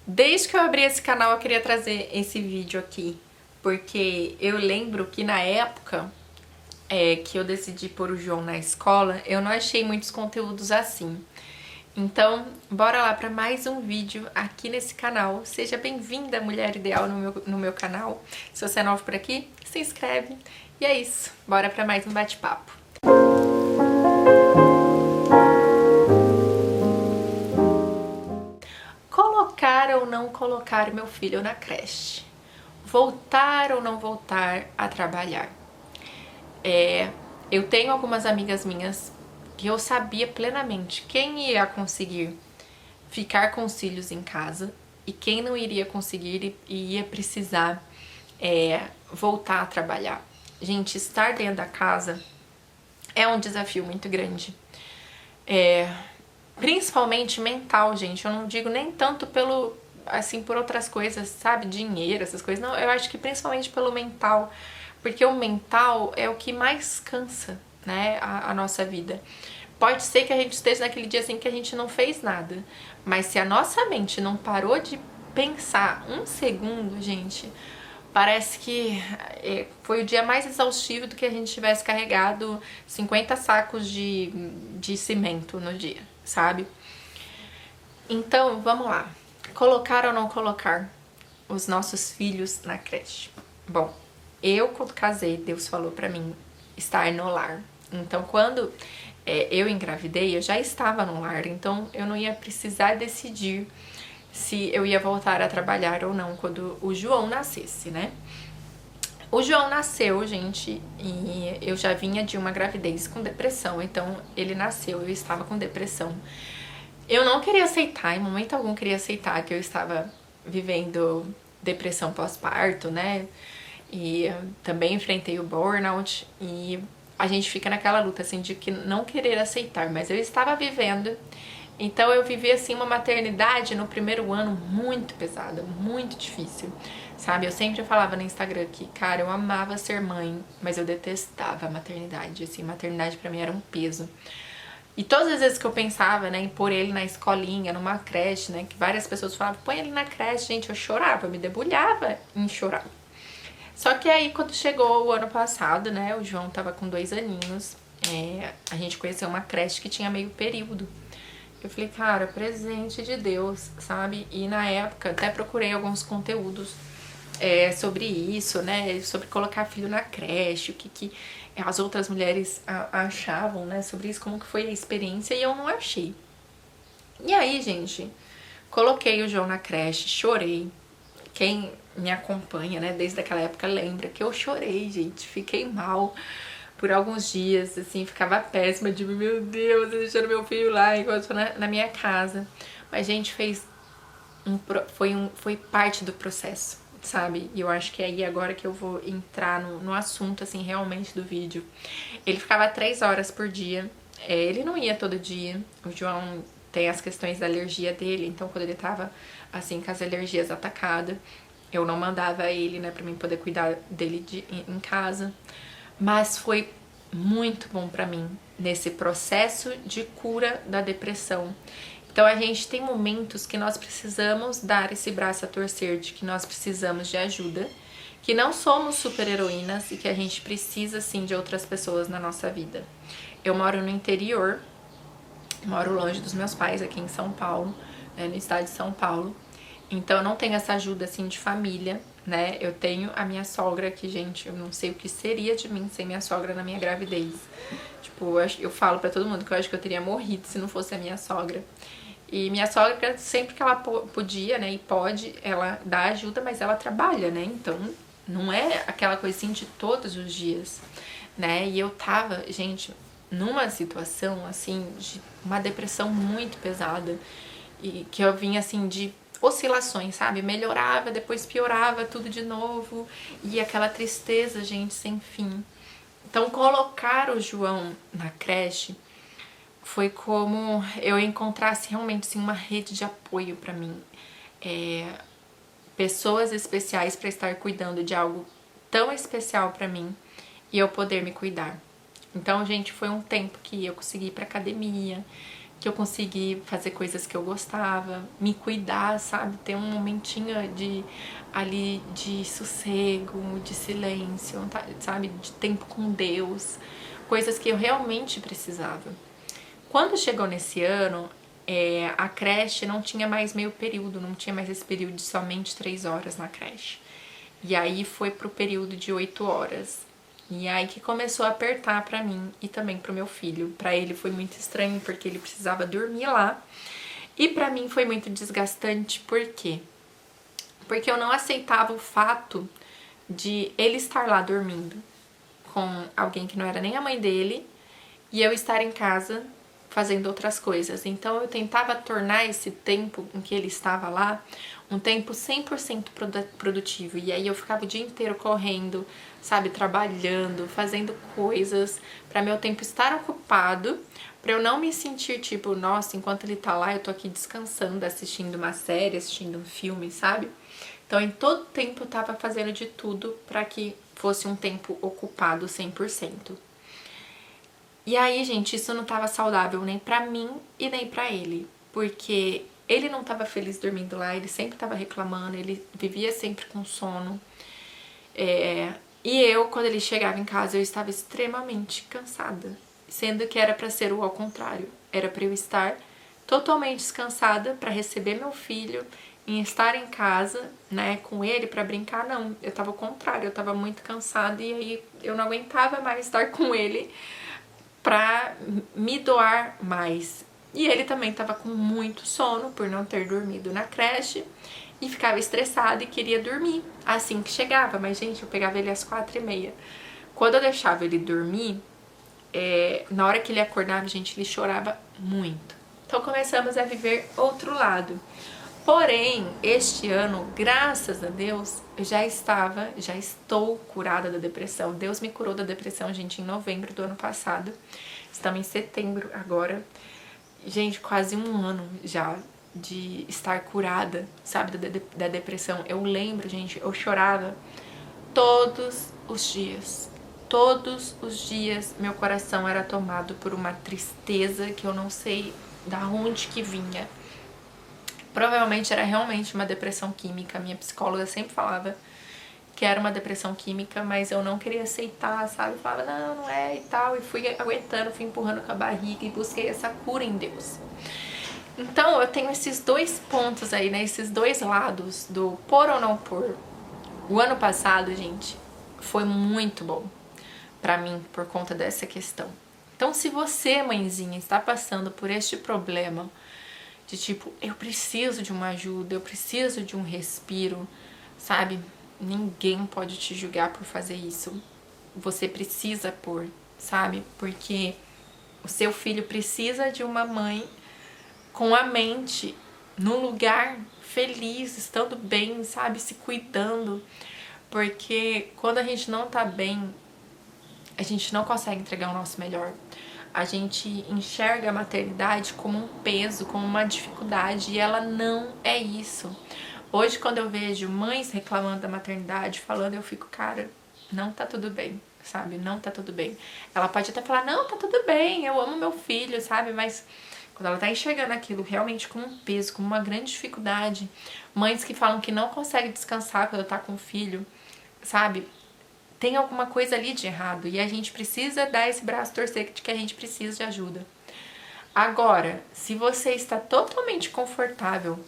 Desde que eu abri esse canal eu queria trazer esse vídeo aqui, porque eu lembro que na época que eu decidi pôr o João na escola, eu não achei muitos conteúdos assim. Então, bora lá para mais um vídeo aqui nesse canal. Seja bem-vinda, Mulher Ideal, no meu canal. Se você é novo por aqui, se inscreve. E é isso, bora para mais um bate-papo. Colocar ou não colocar meu filho na creche? Voltar ou não voltar a trabalhar? Eu tenho algumas amigas minhas que eu sabia plenamente quem ia conseguir ficar com os filhos em casa e quem não iria conseguir e ia precisar voltar a trabalhar. Gente, estar dentro da casa é um desafio muito grande. Principalmente mental, gente. Eu não digo nem tanto por outras coisas, sabe? Dinheiro, essas coisas. Não, eu acho que principalmente pelo mental. Porque o mental é o que mais cansa, né? A nossa vida. Pode ser que a gente esteja naquele dia assim que a gente não fez nada. Mas se a nossa mente não parou de pensar um segundo, gente, parece que foi o dia mais exaustivo do que a gente tivesse carregado 50 sacos de cimento no dia, sabe? Então, vamos lá. Colocar ou não colocar os nossos filhos na creche? Bom, eu quando casei, Deus falou pra mim estar no lar. Então, quando eu engravidei, eu já estava no lar, então eu não ia precisar decidir se eu ia voltar a trabalhar ou não quando o João nascesse, né? O João nasceu, gente, e eu já vinha de uma gravidez com depressão, então ele nasceu, eu estava com depressão. Eu não queria aceitar, em momento algum queria aceitar que eu estava vivendo depressão pós-parto, né? E também enfrentei o burnout e a gente fica naquela luta assim de que não querer aceitar, mas eu estava vivendo. Então eu vivi assim uma maternidade no primeiro ano muito pesada, muito difícil, sabe? Eu sempre falava no Instagram que, cara, eu amava ser mãe, mas eu detestava a maternidade, assim, maternidade pra mim era um peso. E todas as vezes que eu pensava, né, em pôr ele na escolinha, numa creche, né, que várias pessoas falavam, põe ele na creche, gente, eu chorava, eu me debulhava em chorar. Só que aí, quando chegou o ano passado, né, o João tava com 2 aninhos, a gente conheceu uma creche que tinha meio período. Eu falei, cara, presente de Deus, sabe? E na época até procurei alguns conteúdos sobre isso, né? Sobre colocar filho na creche, o que as outras mulheres achavam, né? Sobre isso, como que foi a experiência, e eu não achei. E aí, gente, coloquei o João na creche, chorei. Quem me acompanha, né, desde aquela época lembra que eu chorei, gente, fiquei mal por alguns dias, assim, ficava péssima de meu Deus, deixando meu filho lá enquanto eu tô na minha casa. Mas, gente, foi parte do processo, sabe? E eu acho que é aí agora que eu vou entrar no assunto, assim, realmente do vídeo. Ele ficava 3 horas por dia, ele não ia todo dia, o João tem as questões da alergia dele, então quando ele tava, assim, com as alergias atacadas, eu não mandava ele, né, pra mim poder cuidar dele em casa. Mas foi muito bom pra mim nesse processo de cura da depressão. Então a gente tem momentos que nós precisamos dar esse braço a torcer, de que nós precisamos de ajuda, que não somos super heroínas e que a gente precisa sim de outras pessoas na nossa vida. Eu moro no interior, moro longe dos meus pais aqui em São Paulo, né, no estado de São Paulo. Então eu não tenho essa ajuda assim de família, né? Eu tenho a minha sogra que, gente, eu não sei o que seria de mim sem minha sogra na minha gravidez. Tipo, eu falo pra todo mundo que eu acho que eu teria morrido se não fosse a minha sogra. E minha sogra, sempre que ela podia, né, e pode, ela dá ajuda, mas ela trabalha, né? Então não é aquela coisa assim de todos os dias, né? E eu tava, gente, numa situação assim de uma depressão muito pesada e que eu vinha assim de oscilações, sabe? Melhorava, depois piorava tudo de novo e aquela tristeza, gente, sem fim. Então colocar o João na creche foi como eu encontrasse realmente assim, uma rede de apoio pra mim. Pessoas especiais pra estar cuidando de algo tão especial pra mim e eu poder me cuidar. Então, gente, foi um tempo que eu consegui ir pra academia, que eu consegui fazer coisas que eu gostava, me cuidar, sabe? Ter um momentinho ali de sossego, de silêncio, sabe? De tempo com Deus, coisas que eu realmente precisava. Quando chegou nesse ano, a creche não tinha mais meio período, não tinha mais esse período de somente 3 horas na creche. E aí foi pro período de 8 horas. E aí que começou a apertar pra mim e também pro meu filho. Pra ele foi muito estranho porque ele precisava dormir lá. E pra mim foi muito desgastante, por quê? Porque eu não aceitava o fato de ele estar lá dormindo com alguém que não era nem a mãe dele e eu estar em casa fazendo outras coisas. Então eu tentava tornar esse tempo em que ele estava lá um tempo 100% produtivo. E aí eu ficava o dia inteiro correndo, sabe, trabalhando, fazendo coisas para meu tempo estar ocupado, para eu não me sentir tipo, nossa, enquanto ele tá lá eu tô aqui descansando, assistindo uma série, assistindo um filme, sabe? Então em todo tempo eu tava fazendo de tudo para que fosse um tempo ocupado 100%. E aí, gente, isso não tava saudável nem pra mim e nem pra ele, porque ele não tava feliz dormindo lá, ele sempre tava reclamando, ele vivia sempre com sono. E eu, quando ele chegava em casa, eu estava extremamente cansada, sendo que era pra ser o ao contrário. Era pra eu estar totalmente descansada pra receber meu filho e estar em casa, né, com ele pra brincar. Não, eu tava ao contrário, eu tava muito cansada e aí eu não aguentava mais estar com ele pra me doar mais. E ele também tava com muito sono por não ter dormido na creche e ficava estressado e queria dormir assim que chegava. Mas, gente, eu pegava ele às 4h30. Quando eu deixava ele dormir, na hora que ele acordava, gente, ele chorava muito. Então começamos a viver outro lado. Porém, este ano, graças a Deus, eu já estou curada da depressão. Deus me curou da depressão, gente, em novembro do ano passado. Estamos em setembro agora. Gente, quase um ano já de estar curada, sabe, da depressão. Eu lembro, gente, eu chorava todos os dias. Todos os dias meu coração era tomado por uma tristeza que eu não sei da onde que vinha. Provavelmente era realmente uma depressão química. Minha psicóloga sempre falava que era uma depressão química, mas eu não queria aceitar, sabe? Eu falava, não, não é e tal. E fui aguentando, fui empurrando com a barriga e busquei essa cura em Deus. Então eu tenho esses dois pontos aí, né? Esses dois lados do por ou não por. O ano passado, gente, foi muito bom pra mim por conta dessa questão. Então, se você, mãezinha, está passando por este problema de tipo, eu preciso de uma ajuda, eu preciso de um respiro, sabe? Ninguém pode te julgar por fazer isso. Você precisa pôr, sabe? Porque o seu filho precisa de uma mãe com a mente num lugar feliz, estando bem, sabe? Se cuidando. Porque quando a gente não tá bem, a gente não consegue entregar o nosso melhor. A gente enxerga a maternidade como um peso, como uma dificuldade, e ela não é isso. Hoje, quando eu vejo mães reclamando da maternidade, falando, eu fico, cara, não tá tudo bem, sabe? Não tá tudo bem. Ela pode até falar, não, tá tudo bem, eu amo meu filho, sabe? Mas quando ela tá enxergando aquilo realmente como um peso, como uma grande dificuldade, mães que falam que não conseguem descansar quando tá com o filho, sabe? Tem alguma coisa ali de errado e a gente precisa dar esse braço torcer de que a gente precisa de ajuda. Agora, se você está totalmente confortável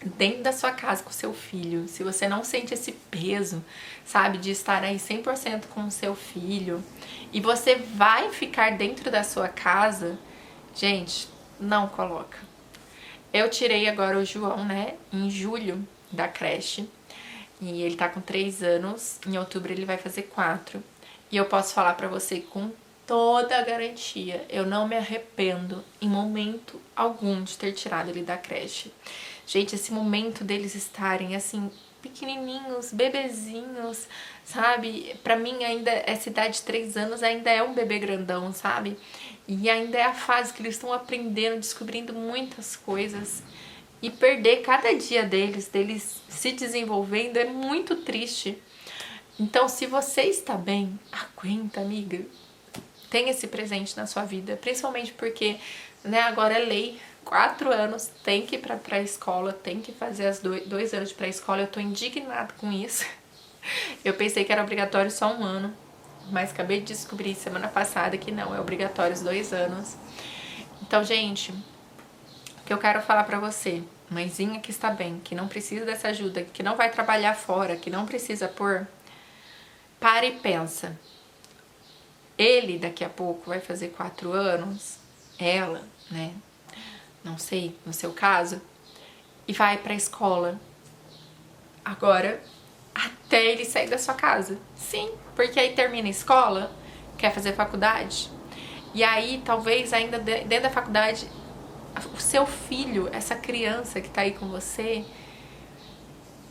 dentro da sua casa com o seu filho, se você não sente esse peso, sabe, de estar aí 100% com o seu filho, e você vai ficar dentro da sua casa, gente, não coloca. Eu tirei agora o João, né, em julho da creche. E ele tá com 3 anos, em outubro ele vai fazer 4. E eu posso falar pra você com toda a garantia, eu não me arrependo em momento algum de ter tirado ele da creche. Gente, esse momento deles estarem assim, pequenininhos, bebezinhos, sabe? Pra mim ainda, essa idade de 3 anos ainda é um bebê grandão, sabe? E ainda é a fase que eles estão aprendendo, descobrindo muitas coisas. E perder cada dia deles se desenvolvendo é muito triste. Então, se você está bem, aguenta, amiga. Tenha esse presente na sua vida, principalmente porque né? Agora é lei. 4 anos, tem que ir pra pré-escola, tem que fazer as 2 anos de pré-escola. Eu tô indignada com isso. Eu pensei que era obrigatório só 1 ano, mas acabei de descobrir semana passada que não, é obrigatório os 2 anos. Então, gente, o que eu quero falar pra você, mãezinha que está bem, que não precisa dessa ajuda, que não vai trabalhar fora, que não precisa pôr, para e pensa. Ele daqui a pouco vai fazer 4 anos, ela, né? Não sei, no seu caso, e vai pra escola. Agora, até ele sair da sua casa. Sim, porque aí termina a escola, quer fazer faculdade, e aí talvez ainda dentro da faculdade, o seu filho, essa criança que tá aí com você,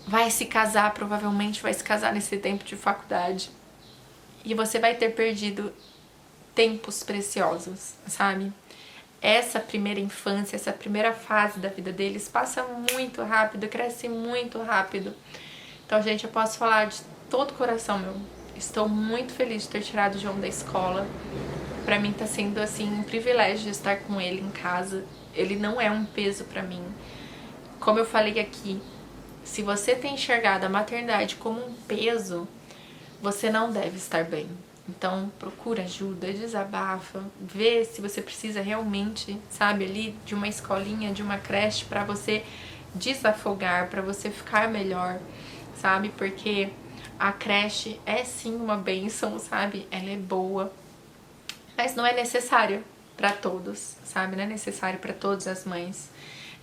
vai se casar, provavelmente vai se casar nesse tempo de faculdade. E você vai ter perdido tempos preciosos, sabe? Essa primeira infância, essa primeira fase da vida deles passa muito rápido, cresce muito rápido. Então, gente, eu posso falar de todo o coração meu. Estou muito feliz de ter tirado o João da escola. Pra mim tá sendo, assim, um privilégio de estar com ele em casa. Ele não é um peso pra mim. Como eu falei aqui, se você tem enxergado a maternidade como um peso, você não deve estar bem. Então, procura ajuda, desabafa, vê se você precisa realmente, sabe, ali de uma escolinha, de uma creche pra você desafogar, pra você ficar melhor, sabe? Porque a creche é sim uma bênção, sabe? Ela é boa, mas não é necessária pra todos, sabe? Não é necessário pra todas as mães.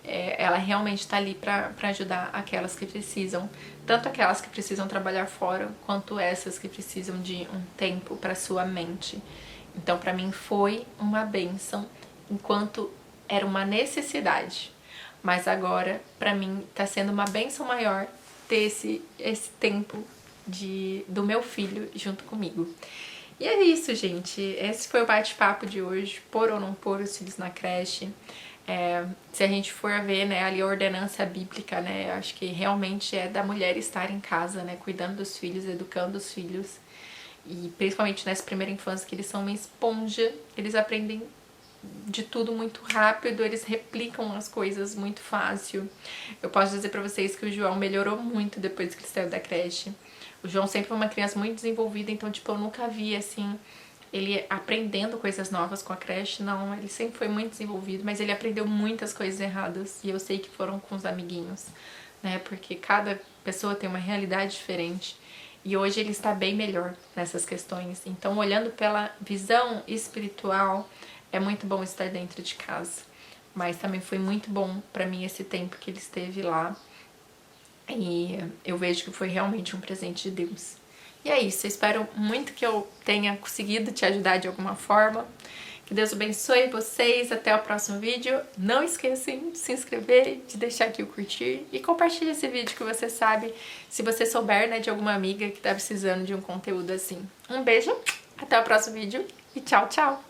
Ela realmente tá ali pra ajudar aquelas que precisam, tanto aquelas que precisam trabalhar fora, quanto essas que precisam de um tempo pra sua mente. Então, pra mim foi uma bênção, enquanto era uma necessidade. Mas agora, pra mim, tá sendo uma bênção maior ter esse tempo do meu filho junto comigo. E é isso, gente. Esse foi o bate-papo de hoje, pôr ou não pôr os filhos na creche. Se a gente for ver, né, ali a ordenança bíblica, né, acho que realmente é da mulher estar em casa, né, cuidando dos filhos, educando os filhos, e principalmente nessa primeira infância, que eles são uma esponja, eles aprendem de tudo muito rápido, eles replicam as coisas muito fácil. Eu posso dizer pra vocês que o João melhorou muito depois que ele saiu da creche. O João sempre foi uma criança muito desenvolvida, então, tipo, eu nunca vi, assim, ele aprendendo coisas novas com a creche, não, ele sempre foi muito desenvolvido, mas ele aprendeu muitas coisas erradas, e eu sei que foram com os amiguinhos, né, porque cada pessoa tem uma realidade diferente, e hoje ele está bem melhor nessas questões. Então, olhando pela visão espiritual, é muito bom estar dentro de casa, mas também foi muito bom pra mim esse tempo que ele esteve lá, e eu vejo que foi realmente um presente de Deus. E é isso, eu espero muito que eu tenha conseguido te ajudar de alguma forma. Que Deus abençoe vocês, até o próximo vídeo. Não esqueçam de se inscrever, de deixar aqui o curtir e compartilhe esse vídeo que você sabe, se você souber, né, de alguma amiga que tá precisando de um conteúdo assim. Um beijo, até o próximo vídeo e tchau, tchau!